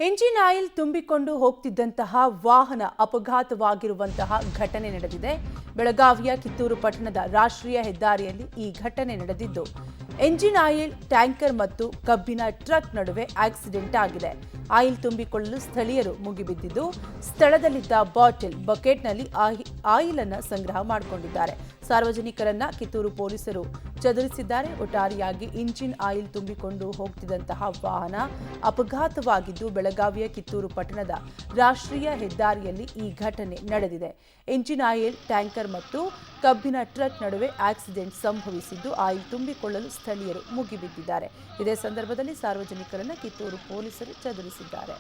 Engine oil ತುಂಬಿಕೊಂಡು ಹೋಗ್ತಿದ್ದಂತಹ ವಾಹನ ಅಪಘಾತವಾಗಿರುವಂತಹ ಘಟನೆ ನಡೆದಿದೆ. ಬೆಳಗಾವಿಯ ಕಿತ್ತೂರು ಪಟ್ಟಣದ ರಾಷ್ಟ್ರೀಯ ಹೆದ್ದಾರಿಯಲ್ಲಿ ಈ ಘಟನೆ ನಡೆದಿದ್ದು, ಎಂಜಿನ್ ಆಯಿಲ್ ಟ್ಯಾಂಕರ್ ಮತ್ತು ಕಬ್ಬಿನ ಟ್ರಕ್ ನಡುವೆ ಆಕ್ಸಿಡೆಂಟ್ ಆಗಿದೆ. ಆಯಿಲ್ ತುಂಬಿಕೊಳ್ಳಲು ಸ್ಥಳೀಯರು ಮುಗಿಬಿದ್ದಿದ್ದು, ಸ್ಥಳದಲ್ಲಿದ್ದ ಬಕೆಟ್ನಲ್ಲಿ ಆಯಿಲ್ ಅನ್ನು ಸಂಗ್ರಹ ಮಾಡಿಕೊಂಡಿದ್ದಾರೆ. ಸಾರ್ವಜನಿಕರನ್ನ ಕಿತ್ತೂರು ಪೊಲೀಸರು ಚದುರಿಸಿದ್ದಾರೆ. ಒಟ್ಟಾರೆಯಾಗಿ ಇಂಜಿನ್ ಆಯಿಲ್ ತುಂಬಿಕೊಂಡು ಹೋಗ್ತಿದ್ದಂತಹ ವಾಹನ ಅಪಘಾತವಾಗಿದ್ದು, ಬೆಳಗಾವಿಯ ಕಿತ್ತೂರು ಪಟ್ಟಣದ ರಾಷ್ಟ್ರೀಯ ಹೆದ್ದಾರಿಯಲ್ಲಿ ಈ ಘಟನೆ ನಡೆದಿದೆ. ಎಂಜಿನ್ ಆಯಿಲ್ ಟ್ಯಾಂಕರ್ ಮತ್ತು ಕಬ್ಬಿನ ಟ್ರಕ್ ನಡುವೆ ಆಕ್ಸಿಡೆಂಟ್ ಸಂಭವಿಸಿದ್ದು, ಆಯಿಲ್ ತುಂಬಿಕೊಳ್ಳಲು ಸ್ಥಳೀಯರು ಮುಗಿಬಿದ್ದಿದ್ದಾರೆ. ಇದೇ ಸಂದರ್ಭದಲ್ಲಿ ಸಾರ್ವಜನಿಕರನ್ನ ಕಿತ್ತೂರು ಪೊಲೀಸರು ಚದುರಿಸಿದ್ದಾರೆ.